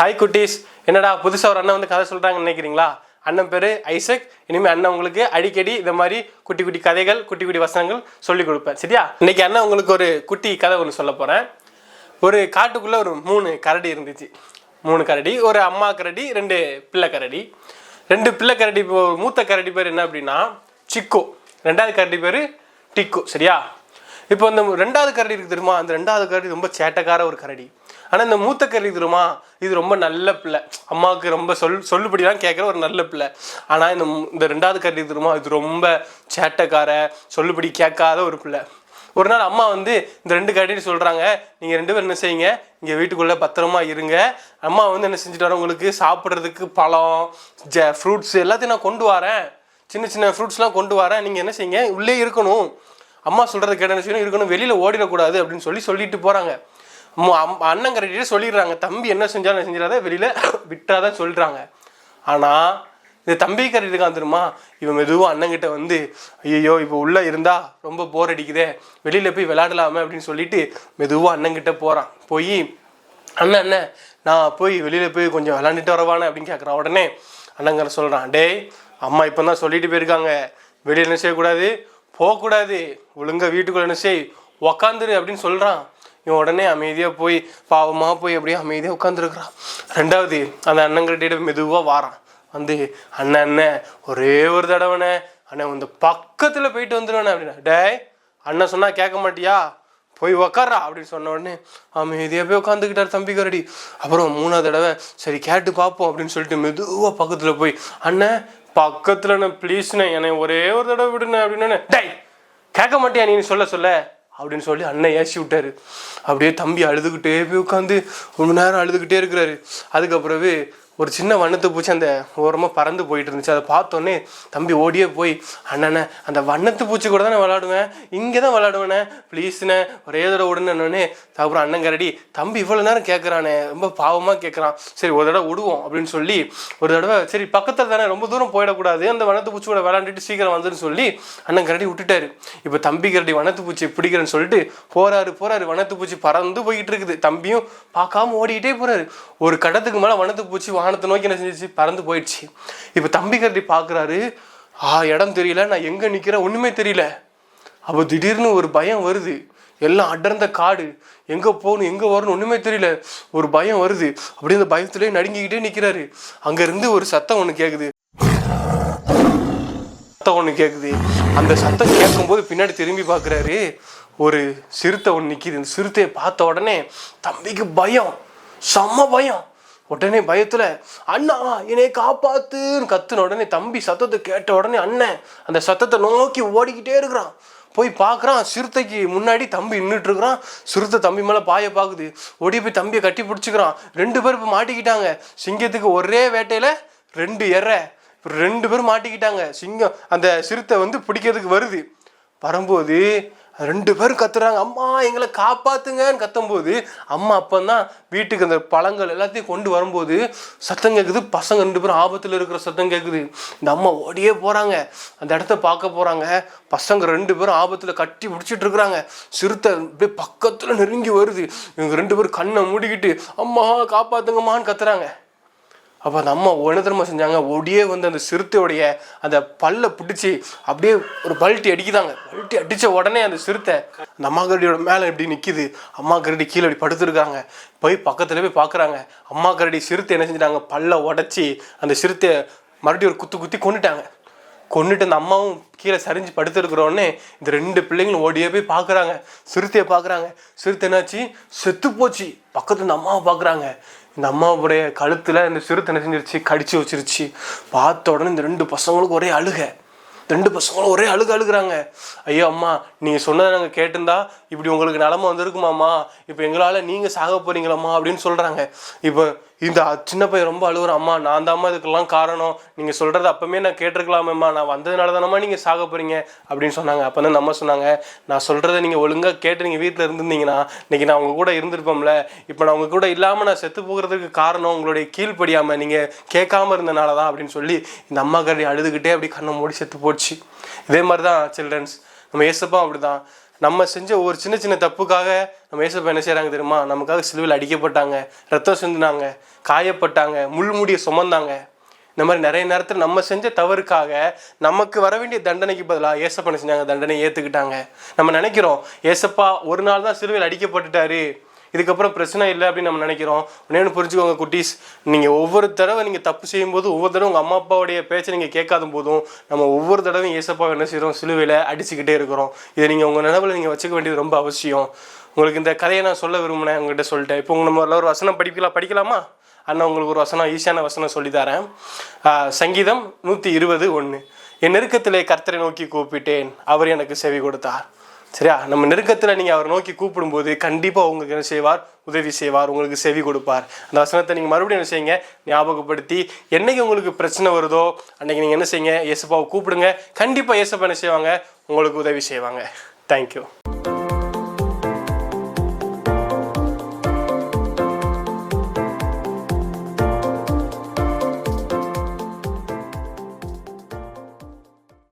Hi குட்டீஸ், என்னடா புதுசாக ஒரு அண்ணன் வந்து கதை சொல்கிறாங்கன்னு நினைக்கிறீங்களா? அண்ணன் பேர் ஐசக். இனிமேல் அண்ணன் உங்களுக்கு அடிக்கடி இந்த மாதிரி குட்டி குட்டி கதைகள், குட்டி குட்டி வசனங்கள் சொல்லிக் கொடுப்பேன், சரியா? இன்னைக்கு அண்ணன் உங்களுக்கு ஒரு குட்டி கதை ஒன்று சொல்ல போகிறேன். ஒரு காட்டுக்குள்ளே ஒரு 3 கரடி இருந்துச்சு. 3 கரடி, ஒரு அம்மா கரடி, 2 பிள்ளை கரடி. 2 பிள்ளை கரடி. இப்போ மூத்த கரடி பேர் என்ன அப்படின்னா சிக்கோ, 2வது கரடி பேர் டிக்கோ, சரியா? இப்போ இந்த 2வது கரடி இருக்குது தெரியுமா, அந்த 2வது கரடி ரொம்ப சேட்டைக்கார ஒரு கரடி. ஆனால் இந்த மூத்த கரடி தெரியுமா, இது ரொம்ப நல்ல பிள்ளை, அம்மாவுக்கு ரொம்ப சொல்லுபடி தான் கேட்குற ஒரு நல்ல பிள்ளை. ஆனால் இந்த 2வது கரடி தெரியுமா, இது ரொம்ப சேட்டைக்கார, சொல்லுபடி கேட்காத ஒரு பிள்ளை. ஒரு நாள் அம்மா வந்து இந்த 2 கரடி சொல்கிறாங்க, நீங்கள் 2 பேரும் என்ன செய்யுங்க, இங்கே வீட்டுக்குள்ளே பத்திரமா இருங்க. அம்மா வந்து என்ன செஞ்சுட்டு வரேன், உங்களுக்கு சாப்பிட்றதுக்கு பழம், ஃப்ரூட்ஸ் எல்லாத்தையும் நான் கொண்டு வரேன், சின்ன சின்ன ஃப்ரூட்ஸ்லாம் கொண்டு வரேன், நீங்கள் என்ன செய்யுங்க, உள்ளே இருக்கணும், அம்மா சொல்கிறத கேட்ட என்ன செய்யணும், இருக்கணும், வெளியில் ஓடிடக்கூடாது அப்படின்னு சொல்லிட்டு போகிறாங்க. அண்ணன் கரடியே சொல்லிடுறாங்க, தம்பி என்ன செஞ்சாலும் செஞ்சிடாத, வெளியில் விட்டாதான் சொல்கிறாங்க. ஆனால் இந்த தம்பி கரடி இருக்கான் தெரியுமா, இவன் மெதுவாக அண்ணங்கிட்ட வந்து ஐயோ இப்போ உள்ளே இருந்தால் ரொம்ப போர் அடிக்குதே, வெளியில் போய் விளையாடலாமே அப்படின்னு சொல்லிட்டு மெதுவாக அண்ணங்கிட்ட போகிறான். போய் அண்ணன் நான் போய் வெளியில் போய் கொஞ்சம் விளாண்டுட்டு வரவானே அப்படின்னு கேட்குறான். உடனே அண்ணங்கிற சொல்கிறான், டேய் அம்மா இப்போ தான் சொல்லிட்டு போயிருக்காங்க, வெளியில் என்ன செய்யக்கூடாது, போகக்கூடாது, ஒழுங்காக வீட்டுக்குள்ளே என்ன செய், உக்காந்துரு அப்படின்னு சொல்கிறான். இவன் உடனே அமைதியாக போய் பாவமாக போய் அப்படியே அமைதியாக உட்காந்துருக்குறான். 2வது அந்த அண்ணங்கிட்ட மெதுவாக வாரான். வந்து அண்ணன் ஒரே ஒரு தடவைண்ணே, அண்ணன் இந்த பக்கத்தில் போயிட்டு வந்துடுவேண்ணே அப்படின்னா. டேய் அண்ணன் சொன்னால் கேட்க மாட்டியா, போய் உக்காரா அப்படின்னு சொன்ன உடனே அமைதியாக போய் உட்காந்துக்கிட்டார் தம்பி கரடி. அப்புறம் 3வது தடவை சரி கேட்டு பார்ப்போம் அப்படின்னு சொல்லிட்டு மெதுவாக பக்கத்தில் போய் அண்ணன் பக்கத்தில் நான் ப்ளீஸ்ண்ணே என்னை ஒரே ஒரு தடவை விடுண்ணே அப்படின்னா. டேய் கேட்க மாட்டியா நீ சொல்ல அப்படின்னு சொல்லி அண்ணன் ஏசி விட்டாரு. அப்படியே தம்பி அழுதுகிட்டே போய் உட்காந்து ரொம்ப நேரம் அழுதுகிட்டே இருக்கிறாரு. அதுக்கப்புறவு ஒரு சின்ன வண்ணத்து பூச்சி அந்த ஓரமாக பறந்து போயிட்டு இருந்துச்சு. அதை பார்த்தோன்னே தம்பி ஓடியே போய் அண்ணனே அந்த வண்ணத்து பூச்சி கூட தான் நான் விளாடுவேன், இங்கே தான் விளாடுவேண்ணே, ப்ளீஸ்ண்ணே ஒரே தடவை விடுனே. அப்புறம் அண்ணன் கரடி தம்பி இவ்வளோ நேரம் கேட்குறானே, ரொம்ப பாவமாக கேட்குறான், சரி ஒரு தடவை விடுவோம் அப்படின்னு சொல்லி ஒரு தடவை சரி பக்கத்தில் தானே ரொம்ப தூரம் போயிடக்கூடாது, அந்த வண்ணத்து பூச்சி கூட விளாண்டுட்டு சீக்கிரம் வந்துன்னு சொல்லி அண்ணன் கரடி விட்டுட்டாரு. இப்போ தம்பி கரடி வண்ணத்து பூச்சி பிடிக்கிறேன்னு சொல்லிட்டு போறாரு. வண்ணத்து பூச்சி பறந்து போய்கிட்டு இருக்குது. தம்பியும் பார்க்காம ஓடிக்கிட்டே போறாரு. ஒரு கடத்துக்கு மேலே வண்ணத்து பூச்சி வானத்தை நோக்கி என்ன செஞ்சிச்சு, பறந்து போயிடுச்சு. இப்போ தம்பி கரடி பார்க்குறாரு, இடம் தெரியல, நான் எங்கே நிற்கிறேன் ஒன்றுமே தெரியல. அப்போ திடீர்னு ஒரு பயம் வருது, எல்லாம் அடர்ந்த காடு, எங்கே போகணும் எங்கே வரணும் ஒன்றுமே தெரியல, ஒரு பயம் வருது. அப்படி அந்த பயத்துலேயே நடுங்கிக்கிட்டே நிற்கிறாரு. அங்கேருந்து ஒரு சத்தம் ஒன்று கேட்குது. அந்த சத்தம் கேட்கும்போது பின்னாடி திரும்பி பார்க்குறாரு, ஒரு சிறுத்தை ஒன்று நிற்கிது. இந்த சிறுத்தையை பார்த்த உடனே தம்பிக்கு பயம், செம்ம பயம். உடனே பயத்தில் அண்ணா என்னை காப்பாத்துன்னு கத்துன உடனே தம்பி சத்தத்தை கேட்ட உடனே அண்ணன் அந்த சத்தத்தை நோக்கி ஓடிக்கிட்டே இருக்கிறான். போய் பார்க்குறான், சிறுத்தைக்கு முன்னாடி தம்பி நின்றுட்டு இருக்கிறான். சிறுத்தை தம்பி மேலே பாய பார்க்குது. ஓடி போய் தம்பியை கட்டி பிடிச்சிக்கிறான். 2 பேர் இப்போ மாட்டிக்கிட்டாங்க. சிங்கத்துக்கு ஒரே வேட்டையில் 2 எறை, 2 பேரும் மாட்டிக்கிட்டாங்க. சிங்கம் அந்த சிறுத்தை வந்து பிடிக்கிறதுக்கு வருது. வரும்போது 2 பேரும் கத்துறாங்க, அம்மா எங்களை காப்பாத்துங்கன்னு கத்தும்போது அம்மா அப்பந்தான் வீட்டுக்கு அந்த பழங்கள் எல்லாத்தையும் கொண்டு வரும்போது சத்தம் கேட்குது. பசங்க 2 பேரும் ஆபத்தில் இருக்கிற சத்தம் கேட்குது. இந்த அம்மா ஓடியே போகிறாங்க, அந்த இடத்த பார்க்க போகிறாங்க. பசங்க 2 பேரும் ஆபத்தில் கட்டி பிடிச்சிட்டு இருக்கிறாங்க. சிறுத்தை அப்படியே பக்கத்தில் நெருங்கி வருது. இவங்க 2 பேரும் கண்ணை மூடிக்கிட்டு அம்மா காப்பாத்துங்கம்மான்னு கத்துறாங்க. அப்போ அந்த அம்மா உணர்தரமாக செஞ்சாங்க, ஓடியே வந்து அந்த சிறுத்தையோடைய அந்த பல்லை பிடிச்சி அப்படியே ஒரு பல்ட்டி அடிக்குதாங்க. பல்ட்டி அடித்த உடனே அந்த சிறுத்தை அந்த அம்மா கரடியோட மேலே எப்படி நிற்கிது. அம்மா கரடி கீழே அப்படி படுத்துருக்காங்க. போய் பக்கத்தில் போய் பார்க்குறாங்க. அம்மா கரடி சிறுத்தை என்ன செஞ்சிட்டாங்க, பல்லை உடச்சி அந்த சிறுத்தை மறுபடியும் ஒரு குத்தி கொண்டுட்டாங்க. கொண்டுட்டு அந்த அம்மாவும் கீழே சரிஞ்சு படுத்துருக்குறோடனே இந்த 2 பிள்ளைங்களும் ஓடியே போய் பார்க்குறாங்க, சிறுத்தையை பார்க்குறாங்க. சிறுத்தை என்னாச்சு, செத்து போச்சு. பக்கத்தில் இந்த அம்மாவை பார்க்குறாங்க. இந்த அம்மாவுடைய கழுத்தில் இந்த சிறுத்தை என்ன செஞ்சிருச்சு, கடிச்சு வச்சிருச்சு. பார்த்த உடனே இந்த 2 பசங்களுக்கும் ஒரே அழுகை. 2 பசங்களும் ஒரே அழுகுறாங்க. ஐயோ அம்மா நீங்கள் சொன்னதை நாங்கள் கேட்டிருந்தா இப்படி உங்களுக்கு நிலமை வந்திருக்குமாம்மா, இப்போ எங்களால் நீங்கள் சாக போகிறீங்களாம்மா அப்படின்னு சொல்கிறாங்க. இப்போ இந்த சின்ன பையன் ரொம்ப அழுகுறான், அம்மா நான் தாம்மா இதுக்கெல்லாம் காரணம், நீங்கள் சொல்கிறத அப்போமே நான் கேட்டிருக்கலாமேம்மா, நான் வந்ததுனால தானம்மா நீங்கள் சாக போகிறீங்க அப்படின்னு சொன்னாங்க. அப்போ தான் நம்ம சொன்னாங்க, நான் சொல்கிறத நீங்கள் ஒழுங்காக கேட்டு நீங்கள் வீட்டில் இருந்திருந்தீங்கன்னா இன்றைக்கி நான் உங்கள் கூட இருந்திருப்போம்ல, இப்போ நான் உங்கள் கூட இல்லாமல் நான் செத்து போகிறதுக்கு காரணம் உங்களுடைய கீழ்ப்படியாமல் நீங்கள் கேட்காம இருந்தனால தான் அப்படின்னு சொல்லி இந்த அம்மா கரடி அழுதுகிட்டே அப்படி கண்ணை மூடி செத்து போச்சு. இதே மாதிரி தான் சில்ட்ரன்ஸ், நம்ம ஏசப்பா அப்படி தான் நம்ம செஞ்ச ஒரு சின்ன சின்ன தப்புக்காக நம்ம ஏசப்பா என்ன செய்கிறாங்க தெரியுமா? நமக்காக சிலுவையில் அடிக்கப்பட்டாங்க, ரத்தம் சிந்தினாங்க, காயப்பட்டாங்க, முள்முடியை சுமந்தாங்க. இந்த மாதிரி நிறைய நேரத்தில் நம்ம செஞ்ச தவறுக்காக நமக்கு வர வேண்டிய தண்டனைக்கு பதிலாக ஏசப்பா என்ன செஞ்சாங்க? தண்டனை ஏற்றுக்கிட்டாங்க. நம்ம நினைக்கிறோம் ஏசப்பா ஒரு நாள் தான் சிலுவையில் அடிக்கப்பட்டுட்டாரு, இதுக்கப்புறம் பிரச்சனை இல்லை அப்படின்னு நம்ம நினைக்கிறோம். ஒன்று புரிஞ்சுக்கோங்க குட்டீஸ், நீங்கள் ஒவ்வொரு தடவை நீங்கள் தப்பு செய்யும்போது, ஒவ்வொரு தடவை உங்கள் அம்மா அப்பாவுடைய பேச்சை நீங்கள் கேட்காத போதும் நம்ம ஒவ்வொரு தடவையும் ஏசப்பா என்ன செய்கிறோம்? சிலுவையில் அடிச்சுக்கிட்டே இருக்கிறோம். இதை நீங்கள் உங்கள் நினைவில் நீங்கள் வச்சுக்க வேண்டியது ரொம்ப அவசியம். உங்களுக்கு இந்த கதையை நான் சொல்ல விரும்பினேன், உங்கள்கிட்ட சொல்லிட்டேன். இப்போ நம்ம ஒரு வசனம் படிக்கலாமா? அண்ணா உங்களுக்கு ஒரு வசனம், ஈஸியான வசனம் சொல்லித்தரேன். சங்கீதம் 120:1. என் நெருக்கத்திலே கர்த்தரை நோக்கி கூப்பிட்டேன், அவர் எனக்கு செவி கொடுத்தார். சரியா? நம்ம நெருக்கத்தில் நீங்கள் அவரை நோக்கி கூப்பிடும்போது கண்டிப்பாக உங்களுக்கு என்ன செய்வார்? உதவி செய்வார், உங்களுக்கு செவி கொடுப்பார். அந்த வசனத்தை நீங்கள் மறுபடியும் என்ன செய்யுங்க? ஞாபகப்படுத்தி என்னைக்கு உங்களுக்கு பிரச்சனை வருதோ அன்றைக்கி நீங்கள் என்ன செய்யுங்க? ஏசப்பாவை கூப்பிடுங்க. கண்டிப்பாக ஏசப்பா என்ன செய்வாங்க? உங்களுக்கு உதவி செய்வாங்க. தேங்க்யூ.